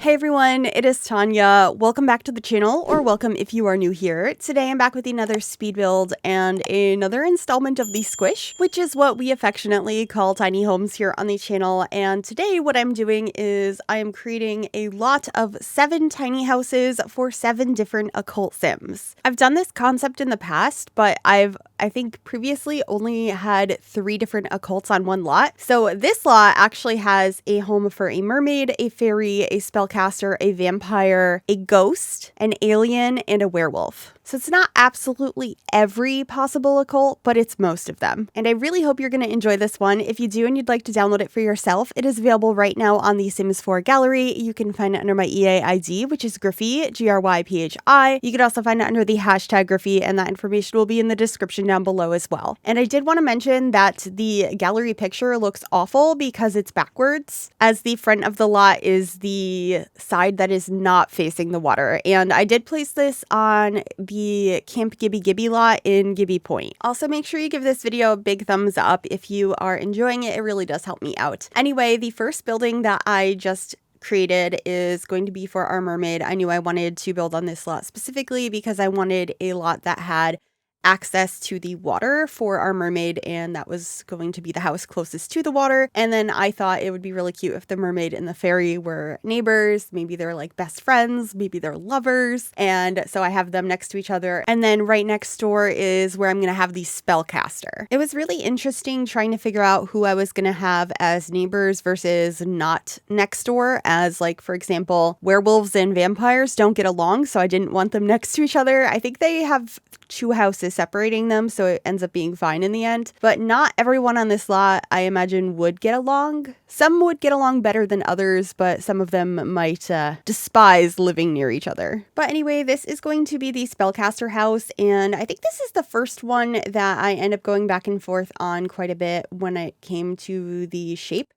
Hey everyone, it is Tanya. Welcome back to the channel, or welcome if you are new here. Today I'm back with another speed build and another installment of the Squish, which is what we affectionately call tiny homes here on the channel. And today what I'm doing is I am creating a lot of 7 tiny houses for 7 different occult sims. I've done this concept in the past, but I think previously only had 3 different occults on one lot. So this lot actually has a home for a mermaid, a fairy, a spellcaster, a vampire, a ghost, an alien, and a werewolf. So it's not absolutely every possible occult, but it's most of them. And I really hope you're going to enjoy this one. If you do and you'd like to download it for yourself, it is available right now on the Sims 4 gallery. You can find it under my EA ID, which is Gryphi, Gryphi. You could also find it under the hashtag Gryphi, and that information will be in the description down below as well. And I did want to mention that the gallery picture looks awful because it's backwards, as the front of the lot is the side that is not facing the water. And I did place this on the Camp Gibbi lot in Gibbi Point. Also, make sure you give this video a big thumbs up if you are enjoying it. It really does help me out. Anyway, the first building that I just created is going to be for our mermaid. I knew I wanted to build on this lot specifically because I wanted a lot that had access to the water for our mermaid, and that was going to be the house closest to the water. And then I thought it would be really cute if the mermaid and the fairy were neighbors. Maybe they're like best friends, maybe they're lovers, and so I have them next to each other. And then right next door is where I'm gonna have the spellcaster. It was really interesting trying to figure out who I was gonna have as neighbors versus not next door, as like, for example, werewolves and vampires don't get along, so I didn't want them next to each other. I think they have 2 houses separating them, so it ends up being fine in the end. But not everyone on this lot, I imagine, would get along. Some would get along better than others, but some of them might despise living near each other. But anyway, this is going to be the spellcaster house, and I think this is the first one that I end up going back and forth on quite a bit when it came to the shape.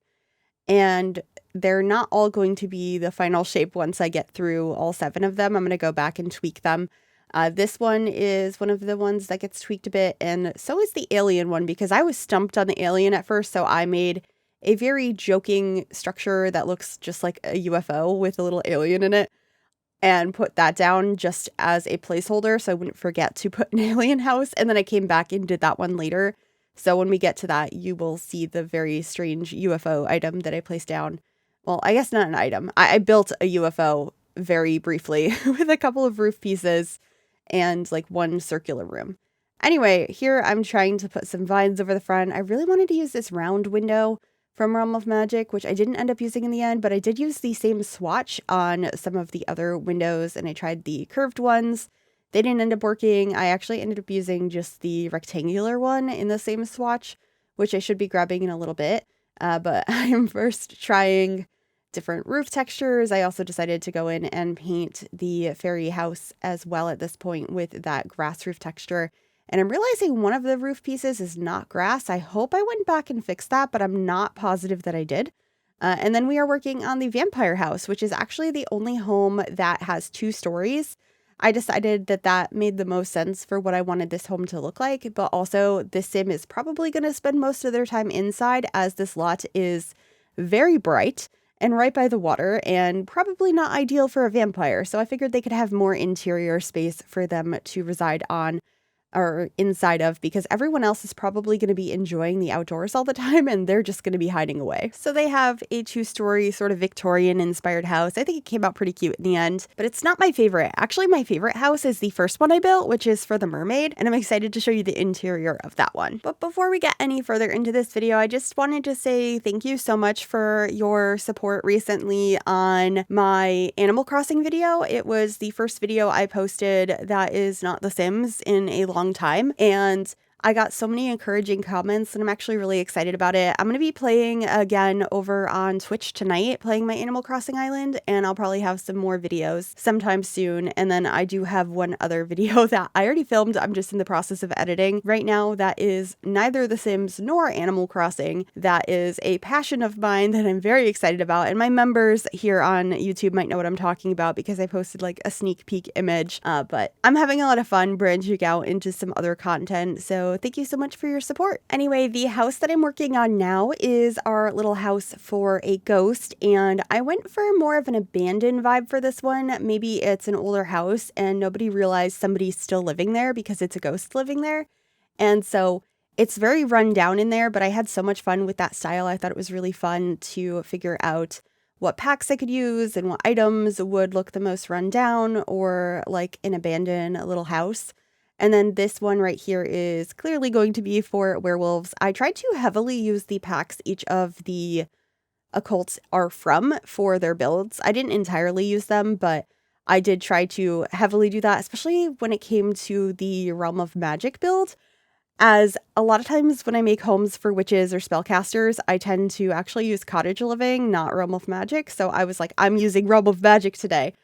And they're not all going to be the final shape once I get through all 7 of them. I'm going to go back and tweak them. This one is one of the ones that gets tweaked a bit, and so is the alien one, because I was stumped on the alien at first, so I made a very joking structure that looks just like a UFO with a little alien in it, and put that down just as a placeholder so I wouldn't forget to put an alien house, and then I came back and did that one later. So when we get to that, you will see the very strange UFO item that I placed down. Well, I guess not an item. I built a UFO very briefly with a couple of roof pieces and like 1 circular room. Anyway, here I'm trying to put some vines over the front. I really wanted to use this round window from Realm of Magic, which I didn't end up using in the end, but I did use the same swatch on some of the other windows, and I tried the curved ones. They didn't end up working. I actually ended up using just the rectangular one in the same swatch, which I should be grabbing in a little bit. But I am first trying different roof textures. I also decided to go in and paint the fairy house as well at this point with that grass roof texture. And I'm realizing one of the roof pieces is not grass. I hope I went back and fixed that, but I'm not positive that I did. And then we are working on the vampire house, which is actually the only home that has 2 stories. I decided that that made the most sense for what I wanted this home to look like, but also this sim is probably going to spend most of their time inside, as this lot is very bright and right by the water, and probably not ideal for a vampire. So I figured they could have more interior space for them to reside on or inside of, because everyone else is probably going to be enjoying the outdoors all the time and they're just going to be hiding away. So they have a 2-story sort of Victorian inspired house. I think it came out pretty cute in the end, but it's not my favorite. Actually, my favorite house is the first one I built, which is for the mermaid, and I'm excited to show you the interior of that one. But before we get any further into this video, I just wanted to say thank you so much for your support recently on my Animal Crossing video. It was the first video I posted that is not The Sims in a long time, and I got so many encouraging comments, and I'm actually really excited about it. I'm going to be playing again over on Twitch tonight, playing my Animal Crossing island, and I'll probably have some more videos sometime soon. And then I do have one other video that I already filmed. I'm just in the process of editing right now. That is neither The Sims nor Animal Crossing. That is a passion of mine that I'm very excited about, and my members here on YouTube might know what I'm talking about because I posted like a sneak peek image, but I'm having a lot of fun branching out into some other content, so So thank you so much for your support. Anyway, the house that I'm working on now is our little house for a ghost, and I went for more of an abandoned vibe for this one. Maybe it's an older house and nobody realized somebody's still living there because it's a ghost living there. And so it's very run down in there, but I had so much fun with that style. I thought it was really fun to figure out what packs I could use and what items would look the most run down or like an abandoned little house. And then this one right here is clearly going to be for werewolves. I tried to heavily use the packs each of the occults are from for their builds. I didn't entirely use them, but I did try to heavily do that, especially when it came to the Realm of Magic build. As a lot of times when I make homes for witches or spellcasters, I tend to actually use cottage living, not Realm of Magic. So I was like, I'm using Realm of Magic today.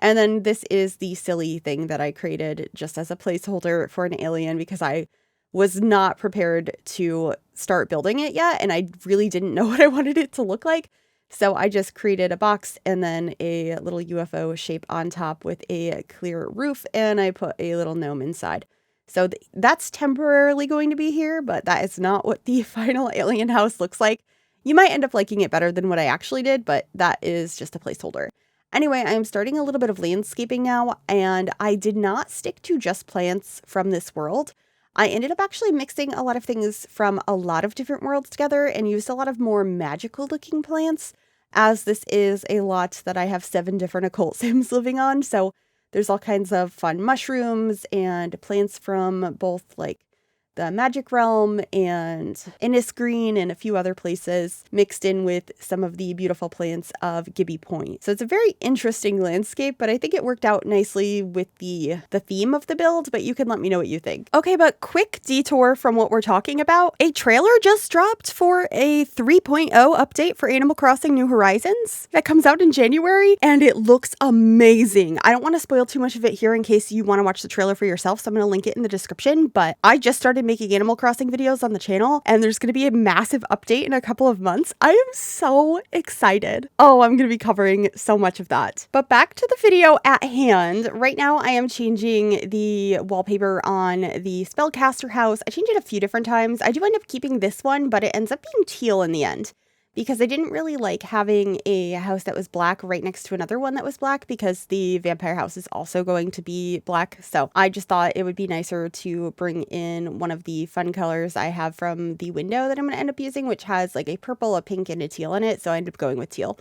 And then this is the silly thing that I created just as a placeholder for an alien because I was not prepared to start building it yet. And I really didn't know what I wanted it to look like. So I just created a box and then a little UFO shape on top with a clear roof. And I put a little gnome inside. So that's temporarily going to be here, but that is not what the final alien house looks like. You might end up liking it better than what I actually did, but that is just a placeholder. Anyway, I'm starting a little bit of landscaping now, and I did not stick to just plants from this world. I ended up actually mixing a lot of things from a lot of different worlds together and used a lot of more magical looking plants, as this is a lot that I have 7 different occult sims living on, so there's all kinds of fun mushrooms and plants from both like the magic realm and Innisgreen and a few other places mixed in with some of the beautiful plants of Gibbi Point. So it's a very interesting landscape, but I think it worked out nicely with the theme of the build, but you can let me know what you think. Okay, but quick detour from what we're talking about. A trailer just dropped for a 3.0 update for Animal Crossing New Horizons that comes out in January, and it looks amazing. I don't want to spoil too much of it here in case you want to watch the trailer for yourself, so I'm going to link it in the description, but I just started making Animal Crossing videos on the channel, and there's going to be a massive update in a couple of months. I am so excited. Oh, I'm going to be covering so much of that. But back to the video at hand. Right now, I am changing the wallpaper on the Spellcaster house. I changed it a few different times. I do end up keeping this one, but it ends up being teal in the end, because I didn't really like having a house that was black right next to another one that was black, because the vampire house is also going to be black. So I just thought it would be nicer to bring in one of the fun colors I have from the window that I'm going to end up using, which has like a purple, a pink, and a teal in it. So I ended up going with teal.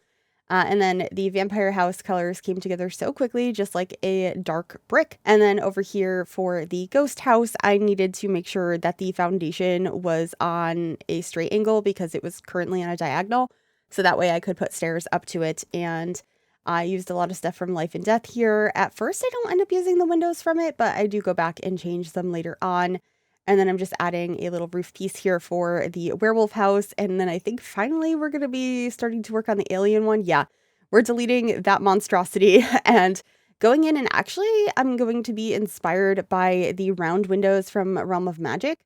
And then the vampire house colors came together so quickly, just like a dark brick. And then over here for the ghost house, I needed to make sure that the foundation was on a straight angle because it was currently on a diagonal. So that way I could put stairs up to it. And I used a lot of stuff from Life and Death here. At first, I don't end up using the windows from it, but I do go back and change them later on. And then I'm just adding a little roof piece here for the werewolf house. And then I think finally we're going to be starting to work on the alien one. Yeah, we're deleting that monstrosity and going in, and actually I'm going to be inspired by the round windows from Realm of Magic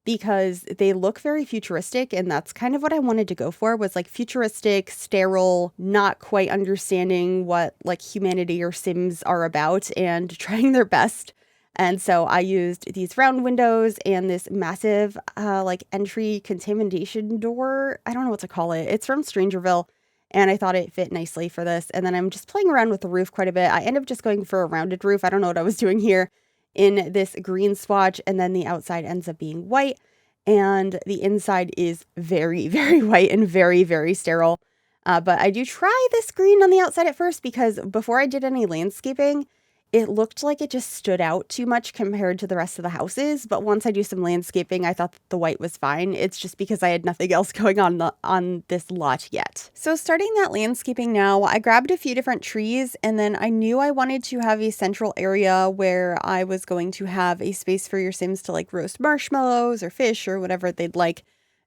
because they look very futuristic, and that's kind of what I wanted to go for, was like futuristic, sterile, not quite understanding what like humanity or Sims are about and trying their best. And so I used these round windows and this massive like entry contamination door. I don't know what to call it. It's from Strangerville, and I thought it fit nicely for this. And then I'm just playing around with the roof quite a bit. I end up just going for a rounded roof. I don't know what I was doing here in this green swatch, and then the outside ends up being white, and the inside is very, very white and very, very sterile. But I do try this green on the outside at first because before I did any landscaping, it looked like it just stood out too much compared to the rest of the houses. But once I do some landscaping, I thought that the white was fine. It's just because I had nothing else going on this lot yet. So starting that landscaping now, I grabbed a few different trees, and then I knew I wanted to have a central area where I was going to have a space for your Sims to like roast marshmallows or fish or whatever they'd like,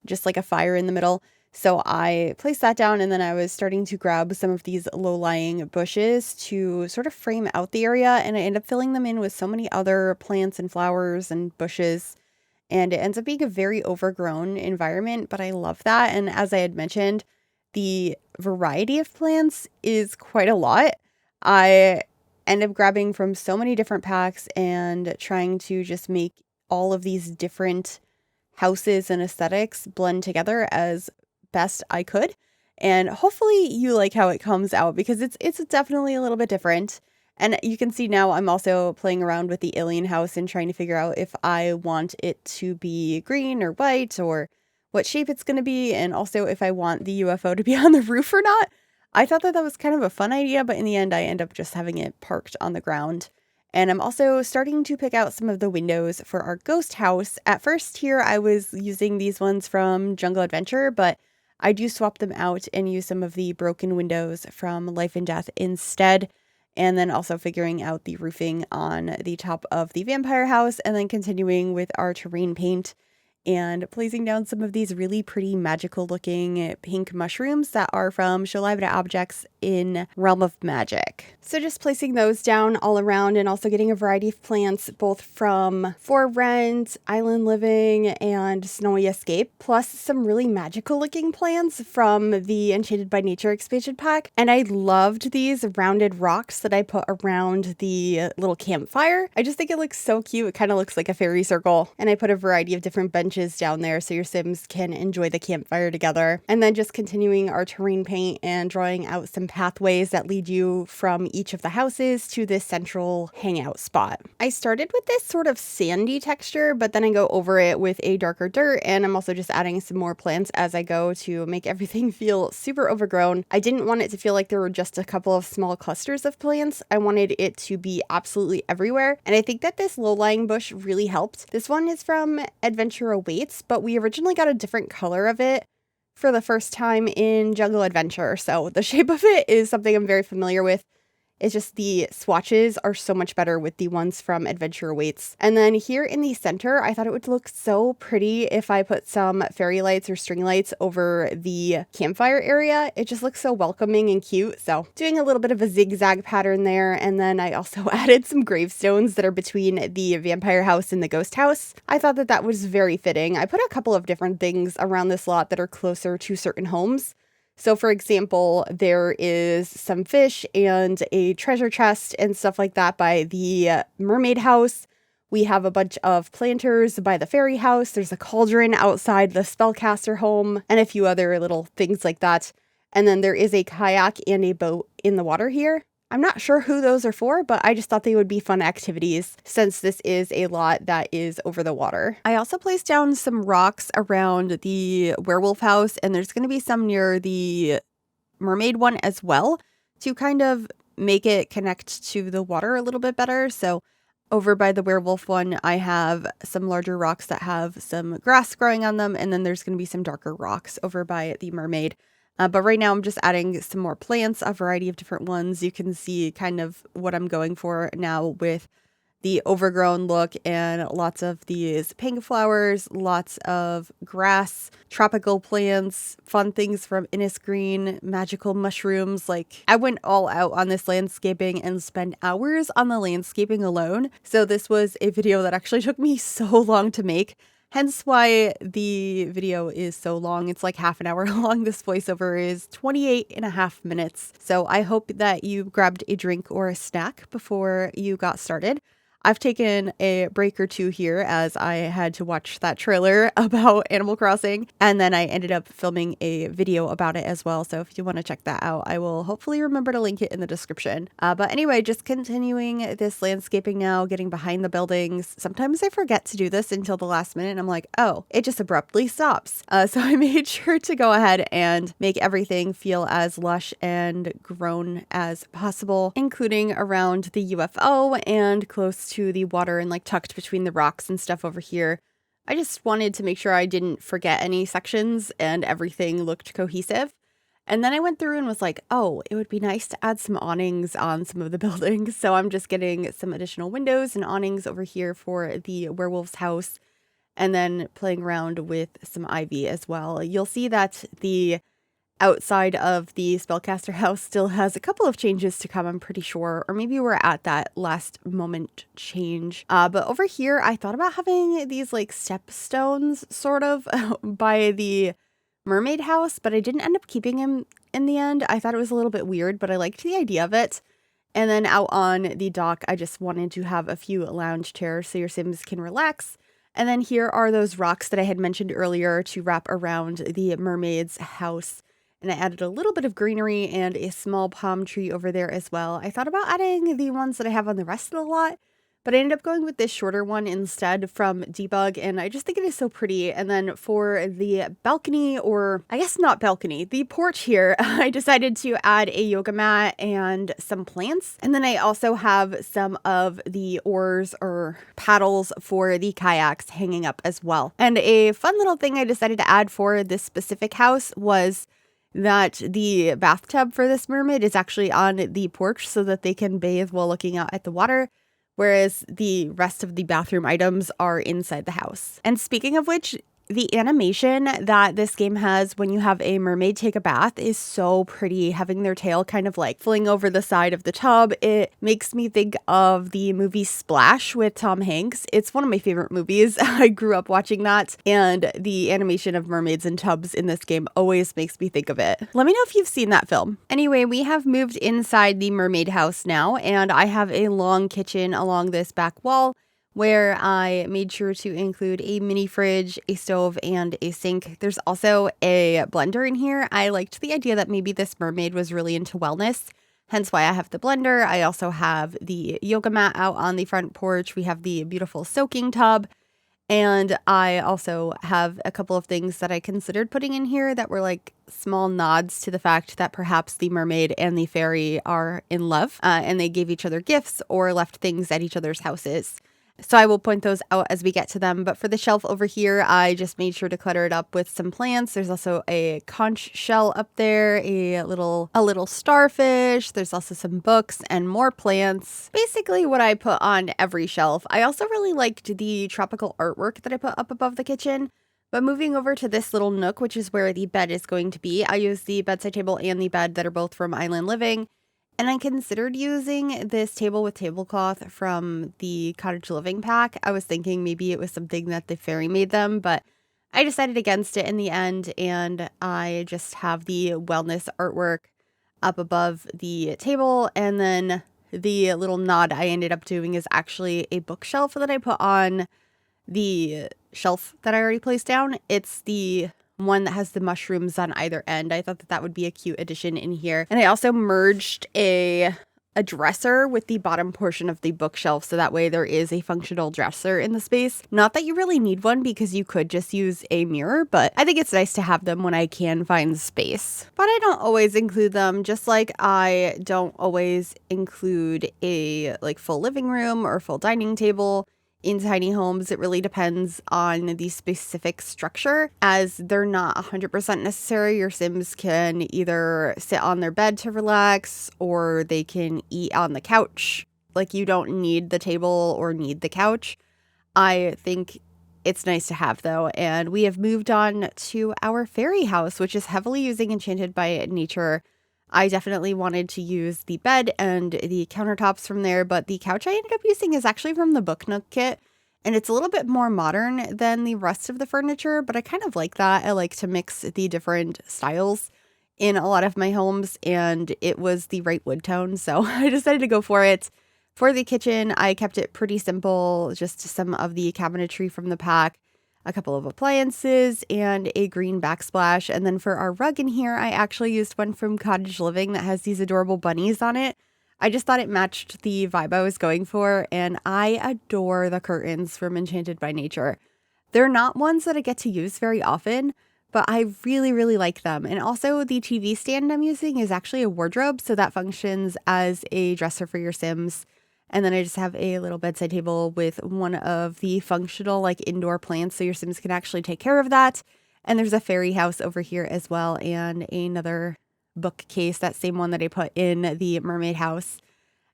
just like a fire in the middle. So I placed that down, and then I was starting to grab some of these low-lying bushes to sort of frame out the area, and I ended up filling them in with so many other plants and flowers and bushes, and it ends up being a very overgrown environment, but I love that. And as I had mentioned, the variety of plants is quite a lot. I end up grabbing from so many different packs and trying to just make all of these different houses and aesthetics blend together as best I could. And hopefully you like how it comes out, because it's definitely a little bit different. And you can see now I'm also playing around with the alien house and trying to figure out if I want it to be green or white, or what shape it's going to be, and also if I want the UFO to be on the roof or not. I thought that was kind of a fun idea, but in the end I end up just having it parked on the ground. And I'm also starting to pick out some of the windows for our ghost house. At first here I was using these ones from Jungle Adventure, but I do swap them out and use some of the broken windows from Life and Death instead. And then also figuring out the roofing on the top of the vampire house, and then continuing with our terrain paint and placing down some of these really pretty magical looking pink mushrooms that are from Show Live to Objects in Realm of Magic. So just placing those down all around, and also getting a variety of plants both from For Rent, Island Living, and Snowy Escape, plus some really magical looking plants from the Enchanted by Nature expansion pack. And I loved these rounded rocks that I put around the little campfire. I just think it looks so cute. It kind of looks like a fairy circle. And I put a variety of different benches down there so your Sims can enjoy the campfire together. And then just continuing our terrain paint and drawing out some pathways that lead you from each of the houses to this central hangout spot. I started with this sort of sandy texture, but then I go over it with a darker dirt, and I'm also just adding some more plants as I go to make everything feel super overgrown. I didn't want it to feel like there were just a couple of small clusters of plants. I wanted it to be absolutely everywhere, and I think that this low-lying bush really helped. This one is from Adventure Awaits, but we originally got a different color of it for the first time in Jungle Adventure, so the shape of it is something I'm very familiar with. It's just the swatches are so much better with the ones from Adventure Awaits. And then here in the center, I thought it would look so pretty if I put some fairy lights or string lights over the campfire area. It just looks so welcoming and cute. So doing a little bit of a zigzag pattern there. And then I also added some gravestones that are between the vampire house and the ghost house. I thought that was very fitting. I put a couple of different things around this lot that are closer to certain homes. So for example, there is some fish and a treasure chest and stuff like that by the Mermaid house. We have a bunch of planters by the fairy house. There's a cauldron outside the Spellcaster home and a few other little things like that. And then there is a kayak and a boat in the water here. I'm not sure who those are for, but I just thought they would be fun activities since this is a lot that is over the water. I also placed down some rocks around the werewolf house, and there's going to be some near the mermaid one as well to kind of make it connect to the water a little bit better. So over by the werewolf one, I have some larger rocks that have some grass growing on them, and then there's going to be some darker rocks over by the mermaid. But right now I'm just adding some more plants, a variety of different ones. You can see kind of what I'm going for now with the overgrown look and lots of these pink flowers, lots of grass, tropical plants, fun things from Innisgreen, magical mushrooms. Like, I went all out on this landscaping and spent hours on the landscaping alone. So this was a video that actually took me so long to make. Hence why the video is so long. It's like half an hour long. This voiceover is 28.5 minutes. So I hope that you grabbed a drink or a snack before you got started. I've taken a break or two here as I had to watch that trailer about Animal Crossing, and then I ended up filming a video about it as well. So if you want to check that out, I will hopefully remember to link it in the description. But anyway, just continuing this landscaping now, getting behind the buildings. Sometimes I forget to do this until the last minute, and I'm like, oh, it just abruptly stops. So I made sure to go ahead and make everything feel as lush and grown as possible, including around the UFO and close to the water and like tucked between the rocks and stuff over here. I just wanted to make sure I didn't forget any sections and everything looked cohesive. And then I went through and was like, oh, it would be nice to add some awnings on some of the buildings. So I'm just getting some additional windows and awnings over here for the werewolf's house, and then playing around with some ivy as well. You'll see that the outside of the Spellcaster house still has a couple of changes to come, I'm pretty sure, or maybe we're at that last moment change. But over here, I thought about having these like stepstones sort of by the mermaid house, but I didn't end up keeping them in the end. I thought it was a little bit weird, but I liked the idea of it. And then out on the dock, I just wanted to have a few lounge chairs so your Sims can relax. And then here are those rocks that I had mentioned earlier to wrap around the mermaid's house. And I added a little bit of greenery and a small palm tree over there as well. I thought about adding the ones that I have on the rest of the lot, but I ended up going with this shorter one instead from Debug, and I just think it is so pretty. And then for the balcony, or I guess not balcony, the porch here, I decided to add a yoga mat and some plants. And then I also have some of the oars or paddles for the kayaks hanging up as well. And a fun little thing I decided to add for this specific house was that the bathtub for this mermaid is actually on the porch so that they can bathe while looking out at the water, whereas the rest of the bathroom items are inside the house. And speaking of which, the animation that this game has when you have a mermaid take a bath is so pretty, having their tail kind of like fling over the side of the tub. It makes me think of the movie Splash with Tom Hanks. It's one of my favorite movies. I grew up watching that, and the animation of mermaids in tubs in this game always makes me think of it. Let me know if you've seen that film. Anyway, we have moved inside the mermaid house now, and I have a long kitchen along this back wall, where I made sure to include a mini fridge, a stove, and a sink. There's also a blender in here. I liked the idea that maybe this mermaid was really into wellness, hence why I have the blender. I also have the yoga mat out on the front porch. We have the beautiful soaking tub. And I also have a couple of things that I considered putting in here that were like small nods to the fact that perhaps the mermaid and the fairy are in love, and they gave each other gifts or left things at each other's houses. So I will point those out as we get to them. But for the shelf over here, I just made sure to clutter it up with some plants. There's also a conch shell up there, a little starfish. There's also some books and more plants. Basically what I put on every shelf. I also really liked the tropical artwork that I put up above the kitchen. But moving over to this little nook, which is where the bed is going to be, I used the bedside table and the bed that are both from Island Living. And I considered using this table with tablecloth from the Cottage Living pack. I was thinking maybe it was something that the fairy made them, but I decided against it in the end, and I just have the wellness artwork up above the table. And then the little nod I ended up doing is actually a bookshelf that I put on the shelf that I already placed down. It's the one that has the mushrooms on either end. I thought that that would be a cute addition in here. And I also merged a dresser with the bottom portion of the bookshelf, so that way there is a functional dresser in the space. Not that you really need one, because you could just use a mirror, but I think it's nice to have them when I can find space. But I don't always include them, just like I don't always include a full living room or full dining table. In tiny homes, it really depends on the specific structure, as they're not 100% necessary. Your Sims can either sit on their bed to relax, or they can eat on the couch. Like, you don't need the table or need the couch. I think it's nice to have, though. And we have moved on to our fairy house, which is heavily using Enchanted by Nature. I definitely wanted to use the bed and the countertops from there, but the couch I ended up using is actually from the Book Nook kit, and it's a little bit more modern than the rest of the furniture, but I kind of like that. I like to mix the different styles in a lot of my homes, and it was the right wood tone, so I decided to go for it. For the kitchen, I kept it pretty simple, just some of the cabinetry from the pack, a couple of appliances, and a green backsplash. And then for our rug in here, I actually used one from Cottage Living that has these adorable bunnies on it. I just thought it matched the vibe I was going for, and I adore the curtains from Enchanted by Nature. They're not ones that I get to use very often, but I really, really like them. And also the TV stand I'm using is actually a wardrobe, so that functions as a dresser for your Sims. And then I just have a little bedside table with one of the functional indoor plants, so your Sims can actually take care of that. And there's a fairy house over here as well, and another bookcase, that same one that I put in the mermaid house.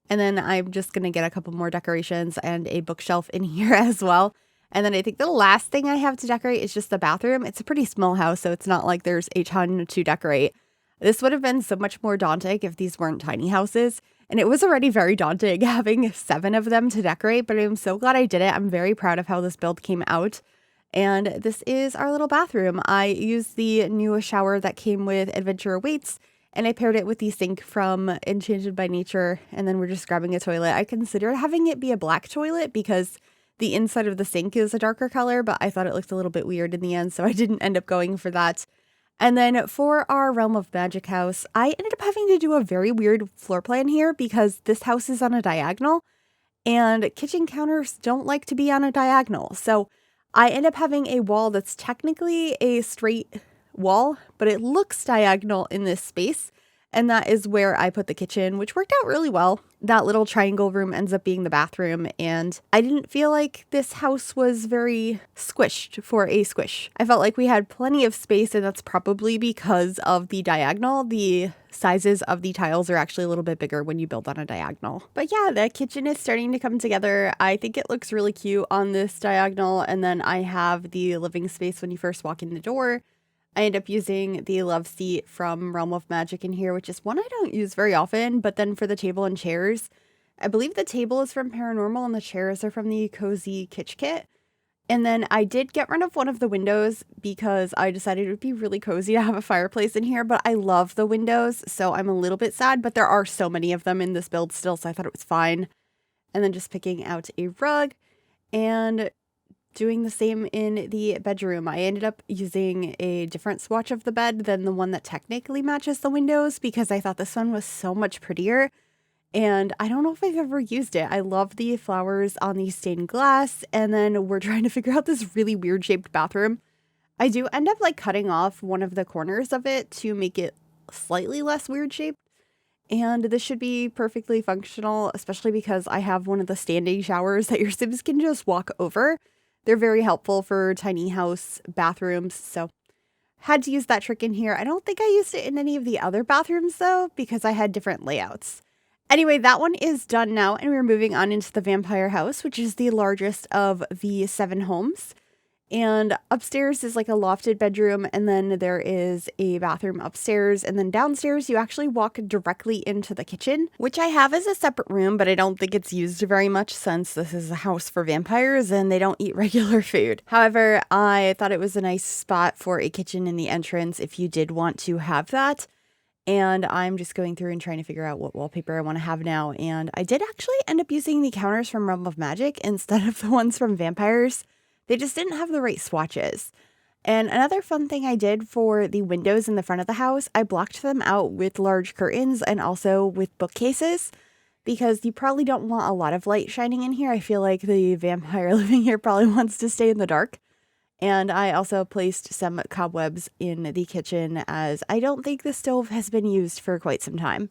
And then I'm just going to get a couple more decorations and a bookshelf in here as well. And then I think the last thing I have to decorate is just the bathroom. It's a pretty small house, so it's not like there's a ton to decorate. This would have been so much more daunting if these weren't tiny houses. And it was already very daunting having 7 of them to decorate, but I'm so glad I did it. I'm very proud of how this build came out. And this is our little bathroom. I used the new shower that came with Adventure Awaits, and I paired it with the sink from Enchanted by Nature, and then we're just grabbing a toilet. I considered having it be a black toilet because The inside of the sink is a darker color, but I thought it looked a little bit weird in the end, so I didn't end up going for that. And then for our Realm of Magic house, I ended up having to do a very weird floor plan here because this house is on a diagonal and kitchen counters don't like to be on a diagonal. So I end up having a wall that's technically a straight wall, but it looks diagonal in this space. And that is where I put the kitchen, which worked out really well. That little triangle room ends up being the bathroom, and I didn't feel like this house was very squished for a squish. I felt like we had plenty of space, and that's probably because of the diagonal. The sizes of the tiles are actually a little bit bigger when you build on a diagonal. But yeah, the kitchen is starting to come together. I think it looks really cute on this diagonal, and then I have the living space when you first walk in the door. I end up using the love seat from Realm of Magic in here, which is one I don't use very often, but then for the table and chairs, I believe the table is from Paranormal and the chairs are from the Cozy Kitsch Kit. And then I did get rid of one of the windows because I decided it would be really cozy to have a fireplace in here, but I love the windows, so I'm a little bit sad, but there are so many of them in this build still, so I thought it was fine. And then just picking out a rug and doing the same in the bedroom. I ended up using a different swatch of the bed than the one that technically matches the windows because I thought this one was so much prettier. And I don't know if I've ever used it. I love the flowers on the stained glass. And then we're trying to figure out this really weird shaped bathroom. I do end up like cutting off one of the corners of it to make it slightly less weird shaped. And this should be perfectly functional, especially because I have one of the standing showers that your Sims can just walk over. They're very helpful for tiny house bathrooms, so had to use that trick in here. I don't think I used it in any of the other bathrooms, though, because I had different layouts. Anyway, that one is done now, and we're moving on into the vampire house, which is the largest of the 7 homes. And upstairs is like a lofted bedroom, and then there is a bathroom upstairs, and then downstairs you actually walk directly into the kitchen, which I have as a separate room, but I don't think it's used very much since this is a house for vampires and they don't eat regular food. However, I thought it was a nice spot for a kitchen in the entrance if you did want to have that. And I'm just going through and trying to figure out what wallpaper I want to have now. And I did actually end up using the counters from Realm of Magic instead of the ones from Vampires. They just didn't have the right swatches. And another fun thing I did for the windows in the front of the house, I blocked them out with large curtains and also with bookcases because you probably don't want a lot of light shining in here. I feel like the vampire living here probably wants to stay in the dark. And I also placed some cobwebs in the kitchen as I don't think the stove has been used for quite some time.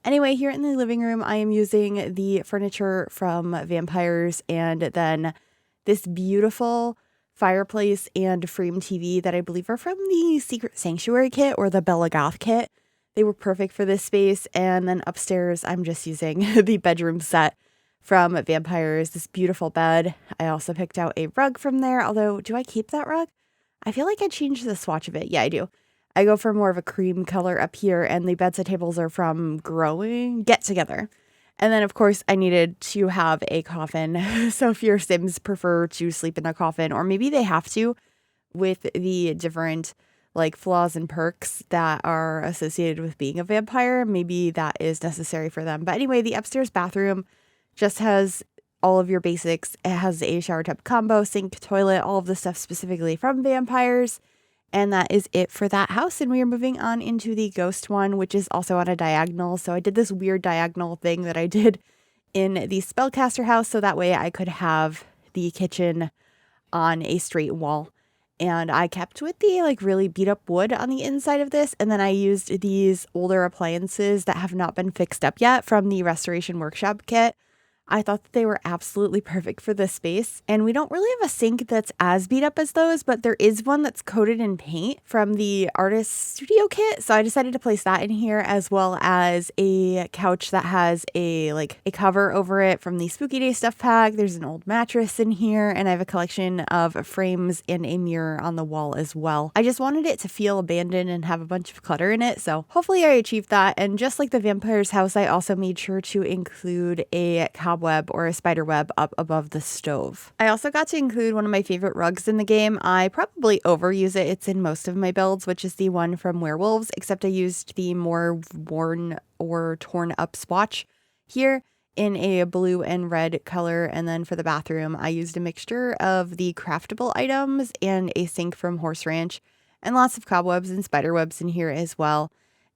Anyway, here in the living room, I am using the furniture from Vampires and then this beautiful fireplace and frame TV that I believe are from the Secret Sanctuary kit or the Bella Goth kit. They were perfect for this space. And then upstairs, I'm just using the bedroom set from Vampires, this beautiful bed. I also picked out a rug from there, although do I keep that rug? I feel like I changed the swatch of it. Yeah, I do. I go for more of a cream color up here, and the bedside tables are from Get Together. And then, of course, I needed to have a coffin. So if your Sims prefer to sleep in a coffin, or maybe they have to with the different like flaws and perks that are associated with being a vampire, maybe that is necessary for them. But anyway, the upstairs bathroom just has all of your basics. It has a shower tub combo, sink, toilet, all of the stuff specifically from Vampires. And that is it for that house. And we are moving on into the ghost one, which is also on a diagonal. So I did this weird diagonal thing that I did in the Spellcaster house. So that way I could have the kitchen on a straight wall. And I kept with the like really beat up wood on the inside of this. And then I used these older appliances that have not been fixed up yet from the Restoration Workshop kit. I thought that they were absolutely perfect for this space. And we don't really have a sink that's as beat up as those, but there is one that's coated in paint from the Artist Studio kit. So I decided to place that in here, as well as a couch that has a cover over it from the Spooky Day stuff pack. There's an old mattress in here, and I have a collection of frames and a mirror on the wall as well. I just wanted it to feel abandoned and have a bunch of clutter in it. So hopefully I achieved that. And just like the Vampire's house, I also made sure to include a cobweb or a spider web up above the stove. I also got to include one of my favorite rugs in the game. I probably overuse it. It's in most of my builds, which is the one from Werewolves, except I used the more worn or torn up swatch here. in a blue and red color. And then for the bathroom, I used a mixture of the craftable items and a sink from Horse Ranch, and lots of cobwebs and spider webs in here as well.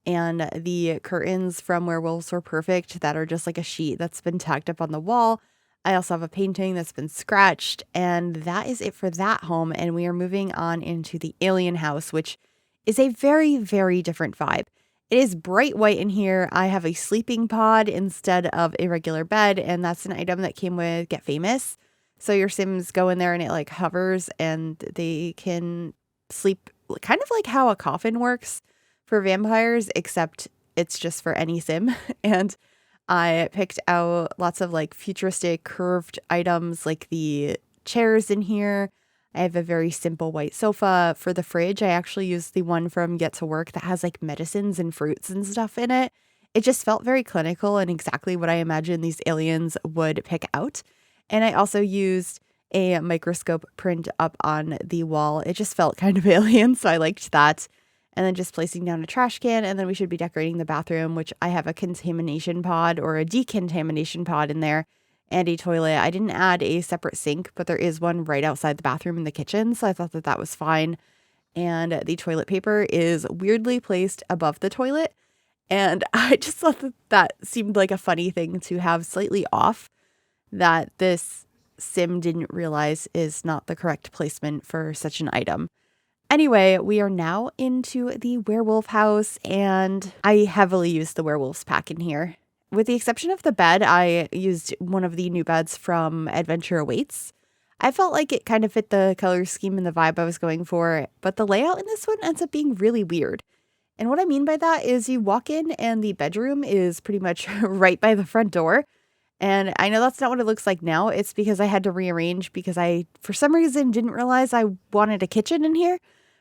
And the curtains from Werewolves were perfect, that are just like a sheet that's been tacked up on the wall. I also have a painting that's been scratched, and that is it for that home. And we are moving on into the alien house, which is a very, very different vibe. It is bright white in here. I have a sleeping pod instead of a regular bed, and that's an item that came with Get Famous. So your Sims go in there and it like hovers and they can sleep kind of like how a coffin works for vampires, except it's just for any Sim. And I picked out lots of like futuristic curved items like the chairs in here. I have a very simple white sofa. For the fridge, I actually used the one from Get to Work that has like medicines and fruits and stuff in it. It just felt very clinical and exactly what I imagined these aliens would pick out. And I also used a microscope print up on the wall. It just felt kind of alien, so I liked that. And then just placing down a trash can, and then we should be decorating the bathroom, which I have a contamination pod or a decontamination pod in there, and a toilet. I didn't add a separate sink, but there is one right outside the bathroom in the kitchen, so I thought that that was fine. And the toilet paper is weirdly placed above the toilet, and I just thought that that seemed like a funny thing to have slightly off, that this Sim didn't realize is not the correct placement for such an item. Anyway, we are now into the werewolf house, and I heavily used the werewolves pack in here. With the exception of the bed, I used one of the new beds from Adventure Awaits. I felt like it kind of fit the color scheme and the vibe I was going for, but the layout in this one ends up being really weird. And what I mean by that is you walk in and the bedroom is pretty much right by the front door. And I know that's not what it looks like now. It's because I had to rearrange because I, for some reason, didn't realize I wanted a kitchen in here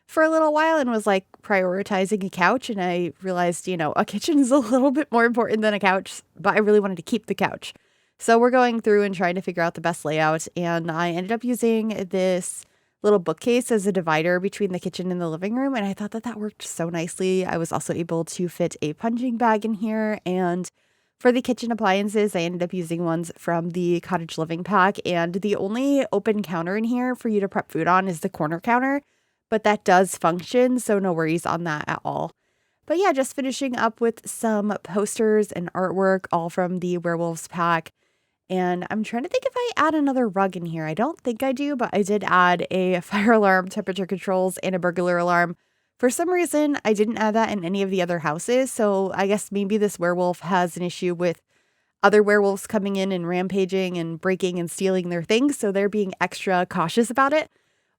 for a little while and was like prioritizing a couch. And I realized, a kitchen is a little bit more important than a couch, but I really wanted to keep the couch. So we're going through and trying to figure out the best layout. And I ended up using this little bookcase as a divider between the kitchen and the living room. And I thought that that worked so nicely. I was also able to fit a punching bag in here. And for the kitchen appliances, I ended up using ones from the cottage living pack. And the only open counter in here for you to prep food on is the corner counter. But that does function, so no worries on that at all. But yeah, just finishing up with some posters and artwork, all from the Werewolves pack. And I'm trying to think if I add another rug in here. I don't think I do, but I did add a fire alarm, temperature controls, and a burglar alarm. For some reason, I didn't add that in any of the other houses, so I guess maybe this werewolf has an issue with other werewolves coming in and rampaging and breaking and stealing their things, so they're being extra cautious about it.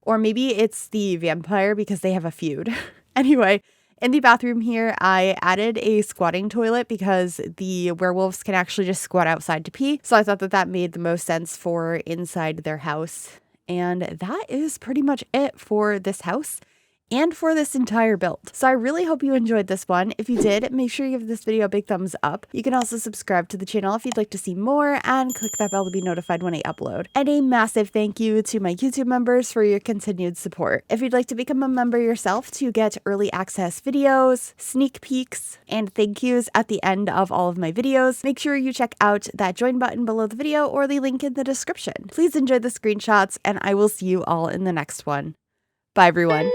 Or maybe it's the vampire because they have a feud. Anyway, in the bathroom here, I added a squatting toilet because the werewolves can actually just squat outside to pee. So I thought that that made the most sense for inside their house. And that is pretty much it for this house and for this entire build. So I really hope you enjoyed this one. If you did, make sure you give this video a big thumbs up. You can also subscribe to the channel if you'd like to see more, and click that bell to be notified when I upload. And a massive thank you to my YouTube members for your continued support. If you'd like to become a member yourself to get early access videos, sneak peeks, and thank yous at the end of all of my videos, make sure you check out that join button below the video or the link in the description. Please enjoy the screenshots, and I will see you all in the next one. Bye everyone.